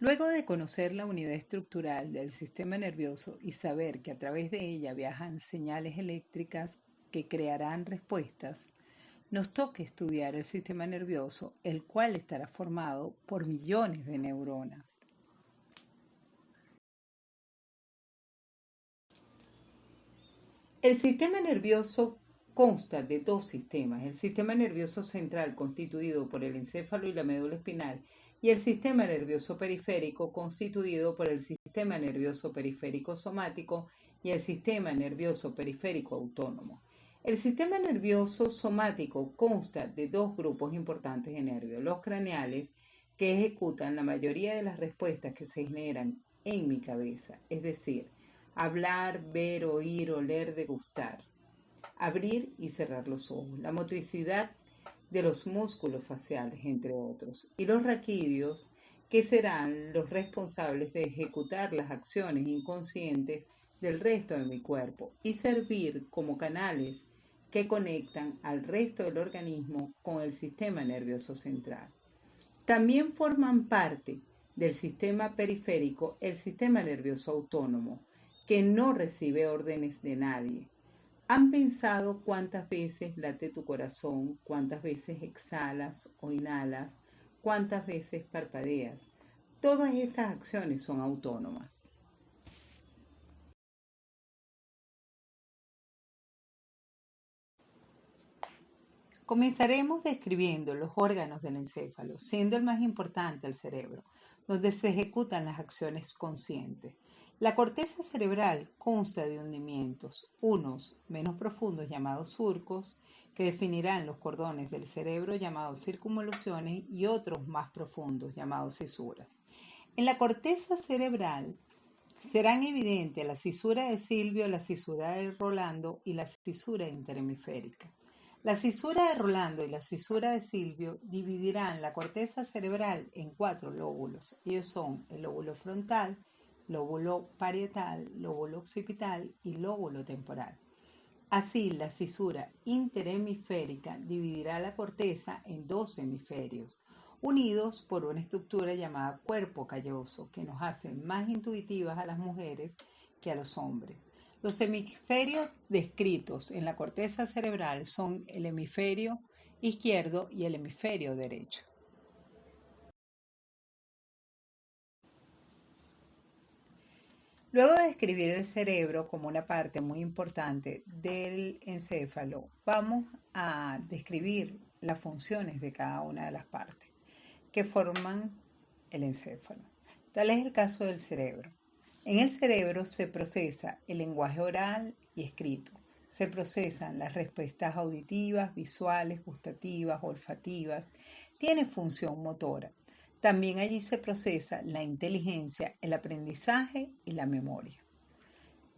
Luego de conocer la unidad estructural del sistema nervioso y saber que a través de ella viajan señales eléctricas que crearán respuestas, nos toca estudiar el sistema nervioso, el cual estará formado por millones de neuronas. El sistema nervioso consta de dos sistemas: el sistema nervioso central, constituido por el encéfalo y la médula espinal, y el sistema nervioso periférico, constituido por el sistema nervioso periférico somático y el sistema nervioso periférico autónomo. El sistema nervioso somático consta de dos grupos importantes de nervios: los craneales, que ejecutan la mayoría de las respuestas que se generan en mi cabeza, es decir, hablar, ver, oír, oler, degustar, abrir y cerrar los ojos, la motricidad de los músculos faciales, entre otros, y los raquídeos, que serán los responsables de ejecutar las acciones inconscientes del resto de mi cuerpo y servir como canales que conectan al resto del organismo con el sistema nervioso central. También forman parte del sistema periférico el sistema nervioso autónomo, que no recibe órdenes de nadie. ¿Han pensado cuántas veces late tu corazón, cuántas veces exhalas o inhalas, cuántas veces parpadeas? Todas estas acciones son autónomas. Comenzaremos describiendo los órganos del encéfalo, siendo el más importante el cerebro, donde se ejecutan las acciones conscientes. La corteza cerebral consta de hundimientos, unos menos profundos llamados surcos, que definirán los cordones del cerebro llamados circunvoluciones, y otros más profundos llamados cisuras. En la corteza cerebral serán evidentes la cisura de Silvio, la cisura de Rolando y la cisura interhemisférica. La cisura de Rolando y la cisura de Silvio dividirán la corteza cerebral en 4 lóbulos. Ellos son el lóbulo frontal, lóbulo parietal, lóbulo occipital y lóbulo temporal. Así, la cisura interhemisférica dividirá la corteza en 2 hemisferios, unidos por una estructura llamada cuerpo calloso, que nos hace más intuitivas a las mujeres que a los hombres. Los hemisferios descritos en la corteza cerebral son el hemisferio izquierdo y el hemisferio derecho. Luego de describir el cerebro como una parte muy importante del encéfalo, vamos a describir las funciones de cada una de las partes que forman el encéfalo. Tal es el caso del cerebro. En el cerebro se procesa el lenguaje oral y escrito. Se procesan las respuestas auditivas, visuales, gustativas, olfativas. Tiene función motora. También allí se procesa la inteligencia, el aprendizaje y la memoria.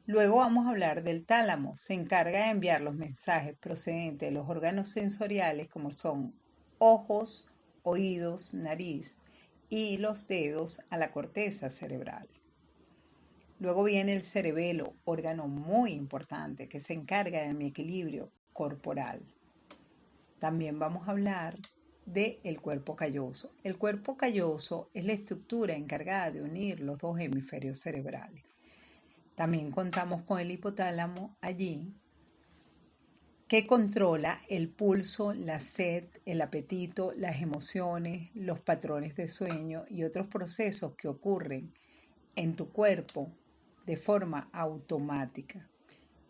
Luego vamos a hablar del tálamo. Se encarga de enviar los mensajes procedentes de los órganos sensoriales, como son ojos, oídos, nariz y los dedos, a la corteza cerebral. Luego viene el cerebelo, órgano muy importante que se encarga de mi equilibrio corporal. También vamos a hablar del cuerpo calloso. El cuerpo calloso es la estructura encargada de unir los 2 hemisferios cerebrales. También contamos con el hipotálamo allí, que controla el pulso, la sed, el apetito, las emociones, los patrones de sueño y otros procesos que ocurren en tu cuerpo de forma automática.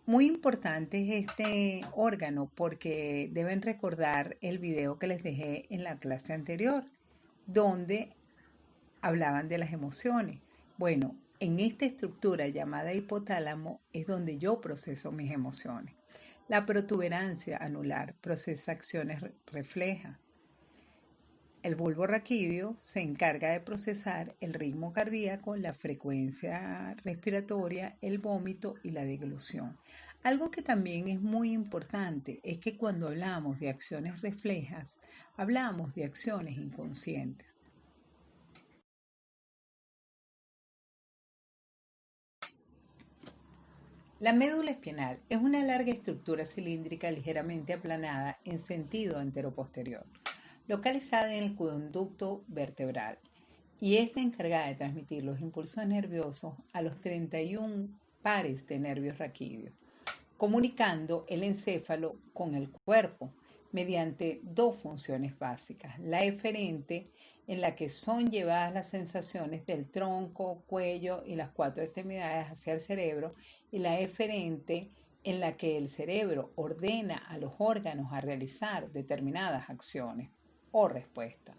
Muy importante es este órgano porque deben recordar el video que les dejé en la clase anterior, donde hablaban de las emociones. Bueno, en esta estructura llamada hipotálamo es donde yo proceso mis emociones. La protuberancia anular procesa acciones reflejas. El bulbo raquídeo se encarga de procesar el ritmo cardíaco, la frecuencia respiratoria, el vómito y la deglución. Algo que también es muy importante es que cuando hablamos de acciones reflejas, hablamos de acciones inconscientes. La médula espinal es una larga estructura cilíndrica ligeramente aplanada en sentido anteroposterior, localizada en el conducto vertebral y es la encargada de transmitir los impulsos nerviosos a los 31 pares de nervios raquídeos, comunicando el encéfalo con el cuerpo mediante dos funciones básicas: la eferente, en la que son llevadas las sensaciones del tronco, cuello y las cuatro extremidades hacia el cerebro, y la eferente, en la que el cerebro ordena a los órganos a realizar determinadas acciones o respuestas,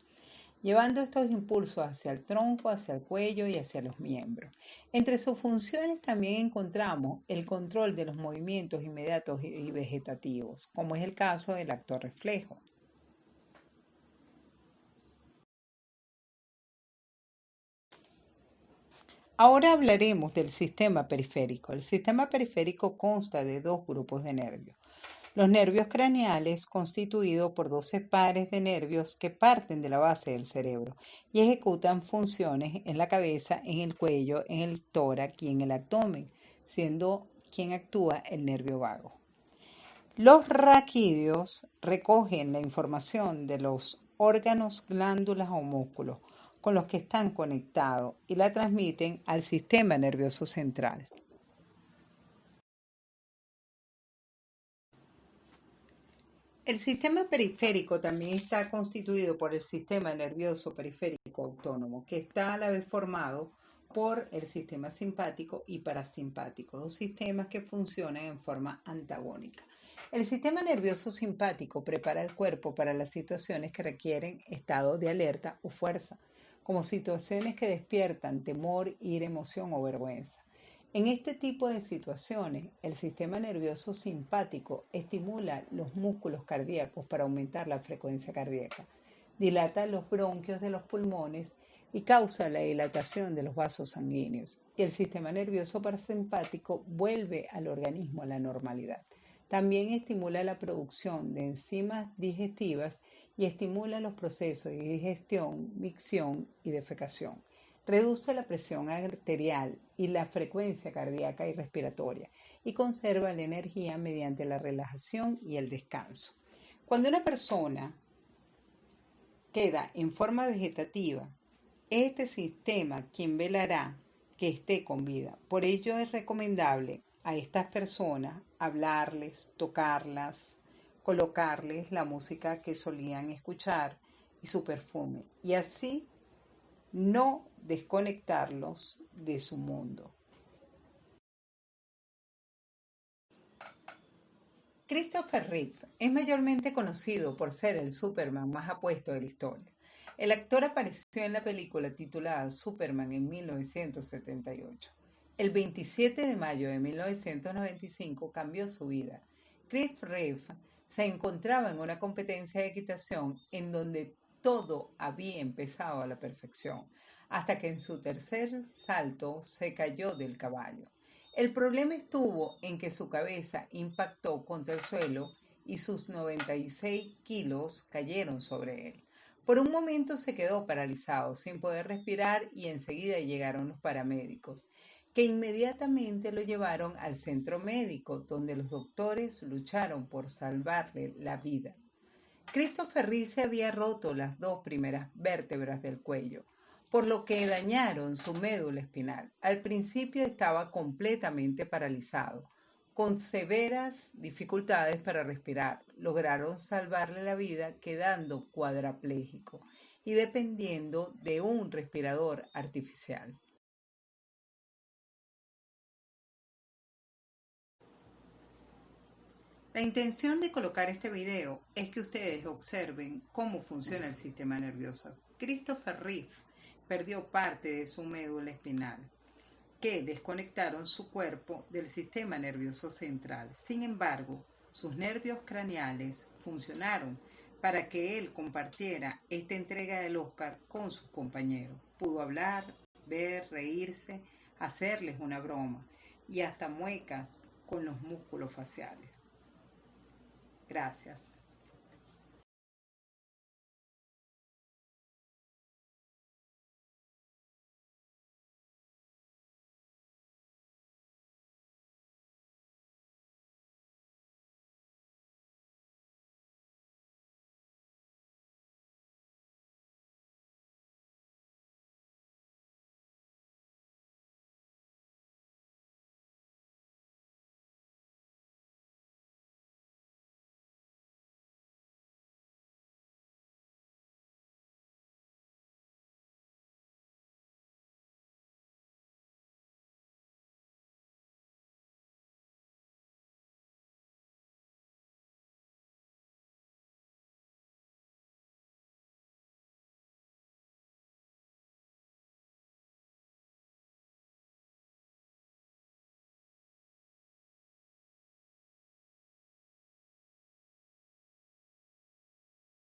llevando estos impulsos hacia el tronco, hacia el cuello y hacia los miembros. Entre sus funciones también encontramos el control de los movimientos inmediatos y vegetativos, como es el caso del acto reflejo. Ahora hablaremos del sistema periférico. El sistema periférico consta de dos grupos de nervios. Los nervios craneales, constituidos por 12 pares de nervios que parten de la base del cerebro y ejecutan funciones en la cabeza, en el cuello, en el tórax y en el abdomen, siendo quien actúa el nervio vago. Los raquídeos recogen la información de los órganos, glándulas o músculos con los que están conectados y la transmiten al sistema nervioso central. El sistema periférico también está constituido por el sistema nervioso periférico autónomo, que está a la vez formado por el sistema simpático y parasimpático, dos sistemas que funcionan en forma antagónica. El sistema nervioso simpático prepara el cuerpo para las situaciones que requieren estado de alerta o fuerza, como situaciones que despiertan temor, ira, emoción o vergüenza. En este tipo de situaciones, el sistema nervioso simpático estimula los músculos cardíacos para aumentar la frecuencia cardíaca, dilata los bronquios de los pulmones y causa la dilatación de los vasos sanguíneos. Y el sistema nervioso parasimpático vuelve al organismo a la normalidad. También estimula la producción de enzimas digestivas y estimula los procesos de digestión, micción y defecación. Reduce la presión arterial y la frecuencia cardíaca y respiratoria y conserva la energía mediante la relajación y el descanso. Cuando una persona queda en forma vegetativa, este sistema quien velará que esté con vida. Por ello es recomendable a estas personas hablarles, tocarlas, colocarles la música que solían escuchar y su perfume, y así no desconectarlos de su mundo. Christopher Reeve es mayormente conocido por ser el Superman más apuesto de la historia. El actor apareció en la película titulada Superman en 1978. El 27 de mayo de 1995 cambió su vida. Chris Reeve se encontraba en una competencia de equitación en donde todo había empezado a la perfección, hasta que en su tercer salto se cayó del caballo. El problema estuvo en que su cabeza impactó contra el suelo y sus 96 kilos cayeron sobre él. Por un momento se quedó paralizado, sin poder respirar, y enseguida llegaron los paramédicos, que inmediatamente lo llevaron al centro médico, donde los doctores lucharon por salvarle la vida. Christopher Reeve se había roto las dos primeras vértebras del cuello, por lo que dañaron su médula espinal. Al principio estaba completamente paralizado, con severas dificultades para respirar. Lograron salvarle la vida quedando cuadrapléjico y dependiendo de un respirador artificial. La intención de colocar este video es que ustedes observen cómo funciona el sistema nervioso. Christopher Reeve perdió parte de su médula espinal, que desconectaron su cuerpo del sistema nervioso central. Sin embargo, sus nervios craneales funcionaron para que él compartiera esta entrega del Oscar con sus compañeros. Pudo hablar, ver, reírse, hacerles una broma y hasta muecas con los músculos faciales. Gracias.